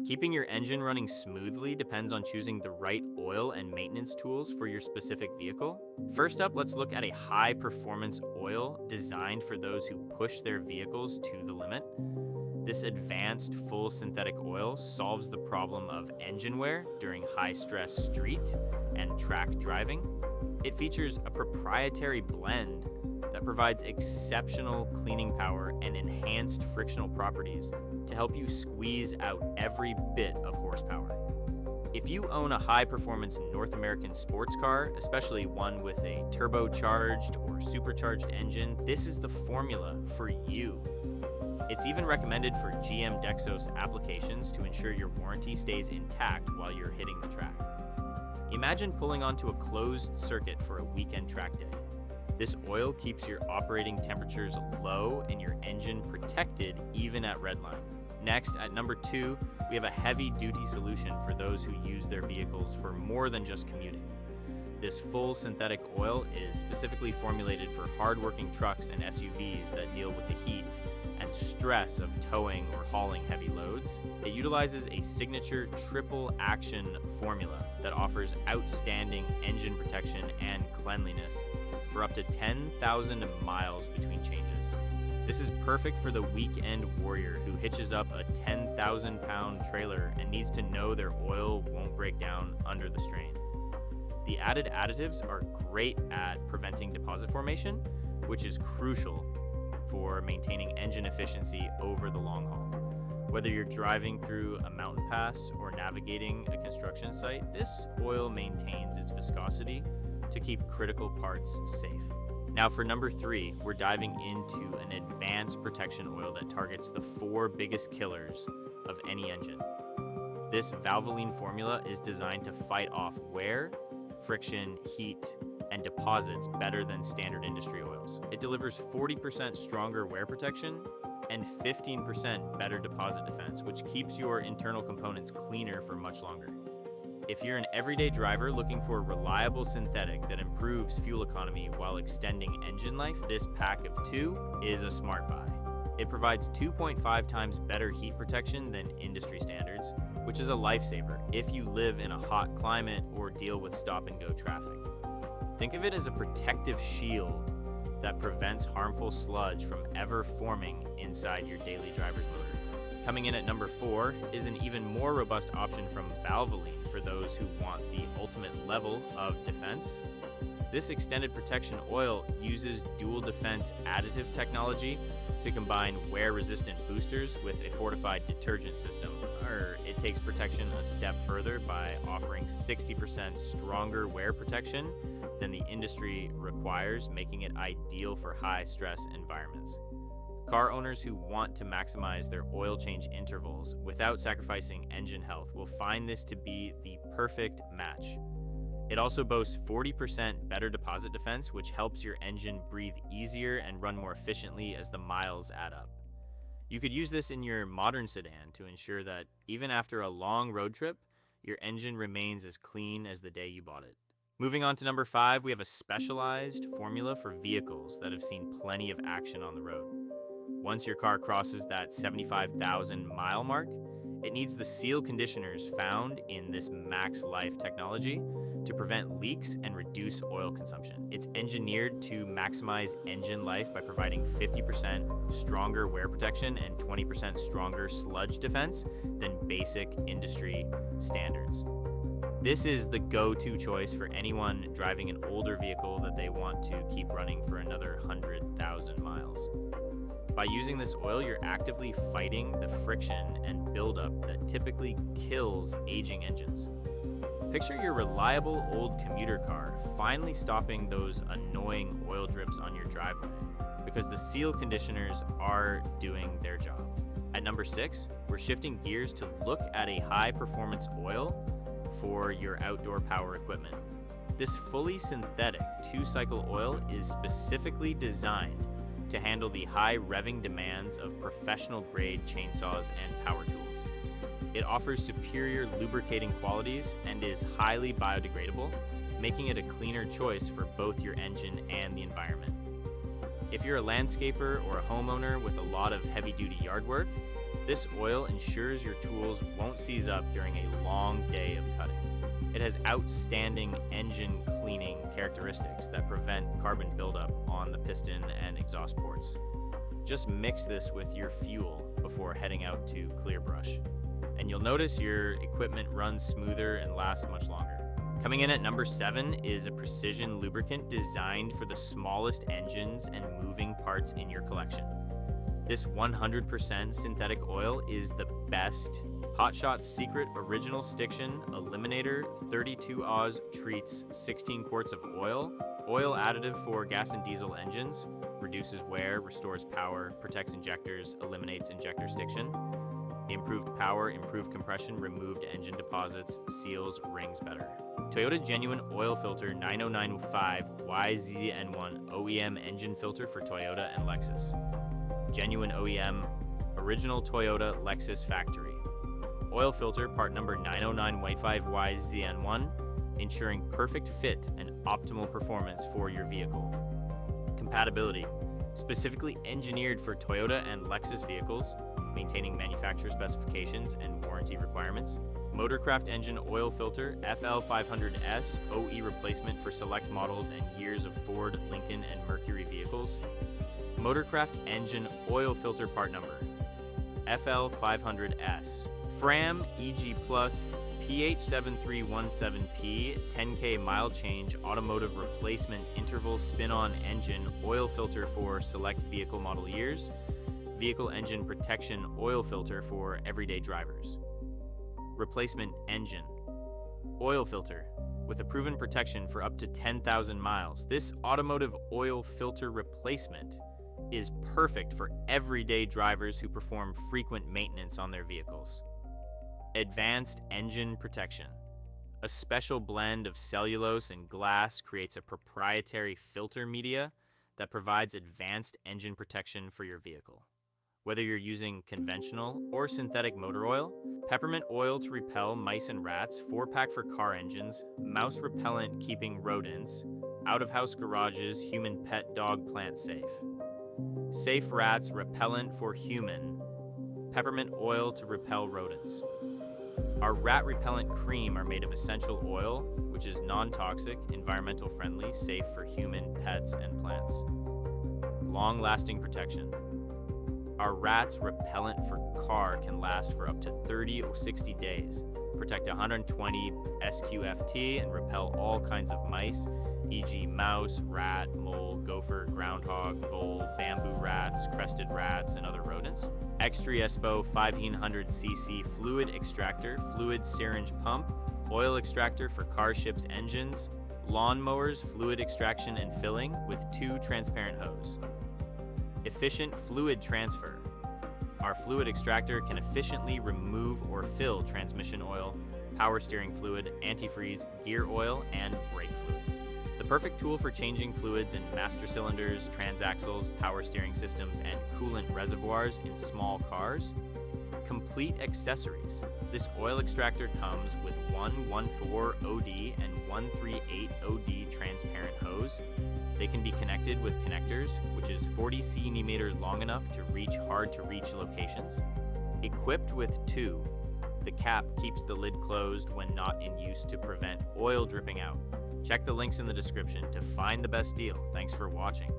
Keeping your engine running smoothly depends on choosing the right oil and maintenance tools for your specific vehicle. First up, let's look at a high-performance oil designed for those who push their vehicles to the limit. This advanced full synthetic oil solves the problem of engine wear during high-stress street and track driving. It features a proprietary blend that provides exceptional cleaning power and enhanced frictional properties to help you squeeze out every bit of horsepower. If you own a high-performance North American sports car, especially one with a turbocharged or supercharged engine, this is the formula for you. It's even recommended for GM Dexos applications to ensure your warranty stays intact while you're hitting the track. Imagine pulling onto a closed circuit for a weekend track day. This oil keeps your operating temperatures low and your engine protected even at redline. Next, at number 2, we have a heavy-duty solution for those who use their vehicles for more than just commuting. This full synthetic oil is specifically formulated for hard-working trucks and SUVs that deal with the heat and stress of towing or hauling heavy loads. It utilizes a signature triple action formula that offers outstanding engine protection and cleanliness for up to 10,000 miles between changes. This is perfect for the weekend warrior who hitches up a 10,000-pound trailer and needs to know their oil won't break down under the strain. The added additives are great at preventing deposit formation, which is crucial for maintaining engine efficiency over the long haul. Whether you're driving through a mountain pass or navigating a construction site, this oil maintains its viscosity to keep critical parts safe. Now for number 3, we're diving into an advanced protection oil that targets the 4 biggest killers of any engine. This Valvoline formula is designed to fight off wear, friction, heat, and deposits better than standard industry oils. It delivers 40% stronger wear protection and 15% better deposit defense, which keeps your internal components cleaner for much longer. If you're an everyday driver looking for a reliable synthetic that improves fuel economy while extending engine life, this pack of 2 is a smart buy. It provides 2.5 times better heat protection than industry standards, which is a lifesaver if you live in a hot climate or deal with stop-and-go traffic. Think of it as a protective shield that prevents harmful sludge from ever forming inside your daily driver's motor. Coming in at number 4 is an even more robust option from Valvoline for those who want the ultimate level of defense. This extended protection oil uses dual defense additive technology to combine wear-resistant boosters with a fortified detergent system. It takes protection a step further by offering 60% stronger wear protection than the industry requires, making it ideal for high-stress environments. Car owners who want to maximize their oil change intervals without sacrificing engine health will find this to be the perfect match. It also boasts 40% better deposit defense, which helps your engine breathe easier and run more efficiently as the miles add up. You could use this in your modern sedan to ensure that even after a long road trip, your engine remains as clean as the day you bought it. Moving on to number 5, we have a specialized formula for vehicles that have seen plenty of action on the road. Once your car crosses that 75,000 mile mark, it needs the seal conditioners found in this MaxLife technology to prevent leaks and reduce oil consumption. It's engineered to maximize engine life by providing 50% stronger wear protection and 20% stronger sludge defense than basic industry standards. This is the go-to choice for anyone driving an older vehicle that they want to keep running for another 100,000 miles. By using this oil, you're actively fighting the friction and buildup that typically kills aging engines. Picture your reliable old commuter car finally stopping those annoying oil drips on your driveway because the seal conditioners are doing their job. At number 6, we're shifting gears to look at a high-performance oil for your outdoor power equipment. This fully synthetic 2-cycle oil is specifically designed to handle the high revving demands of professional-grade chainsaws and power tools. It offers superior lubricating qualities and is highly biodegradable, making it a cleaner choice for both your engine and the environment. If you're a landscaper or a homeowner with a lot of heavy-duty yard work, This oil ensures your tools won't seize up during a long day of cutting. It has outstanding engine cleaning characteristics that prevent carbon buildup on the piston and exhaust ports. Just mix this with your fuel before heading out to clear brush, and you'll notice your equipment runs smoother and lasts much longer. Coming in at number 7 is a precision lubricant designed for the smallest engines and moving parts in your collection. This 100% synthetic oil is the best. Hot Shot's secret original Stiction Eliminator 32 Oz treats 16 quarts of oil additive for gas and diesel engines, reduces wear, restores power, protects injectors, eliminates injector stiction, improved power, improved compression, removed engine deposits, seals rings better. Toyota Genuine Oil Filter 9095 YZN1 OEM engine filter for Toyota and Lexus. Genuine OEM, original Toyota Lexus factory. Oil filter part number 90915YZN1, ensuring perfect fit and optimal performance for your vehicle. Compatibility, specifically engineered for Toyota and Lexus vehicles, maintaining manufacturer specifications and warranty requirements. Motorcraft engine oil filter FL500S OE replacement for select models and years of Ford, Lincoln, and Mercury vehicles. Motorcraft engine oil filter part number FL500S. Fram EG Plus PH7317P 10K mile change automotive replacement interval spin-on engine oil filter for select vehicle model years. Vehicle engine protection oil filter for everyday drivers. Replacement engine oil filter with a proven protection for up to 10,000 miles. This automotive oil filter replacement is perfect for everyday drivers who perform frequent maintenance on their vehicles. Advanced engine protection. A special blend of cellulose and glass creates a proprietary filter media that provides advanced engine protection for your vehicle. Whether you're using conventional or synthetic motor oil, peppermint oil to repel mice and rats, 4-pack for car engines, mouse repellent keeping rodents, out-of-house garages, human pet dog plant safe. Safe rats repellent for human, peppermint oil to repel rodents. Our rat repellent cream are made of essential oil, which is non-toxic, environmental friendly, safe for human, pets, and plants. Long-lasting protection. Our rat's repellent for car can last for up to 30 or 60 days, protect 120 SQFT, and repel all kinds of mice, e.g. mouse, rat, mole, gopher, groundhog, vole, bamboo rats, crested rats, and other rodents. Extra Espo 1500cc fluid extractor, fluid syringe pump, oil extractor for car ships engines, lawn mowers, fluid extraction and filling with 2 transparent hose. Efficient fluid transfer. Our fluid extractor can efficiently remove or fill transmission oil, power steering fluid, antifreeze, gear oil, and brake fluid. The perfect tool for changing fluids in master cylinders, transaxles, power steering systems, and coolant reservoirs in small cars. Complete accessories. This oil extractor comes with 114 OD and 138 OD transparent hose. They can be connected with connectors, which is 40 cm long enough to reach hard-to-reach locations. Equipped with 2, the cap keeps the lid closed when not in use to prevent oil dripping out. Check the links in the description to find the best deal. Thanks for watching.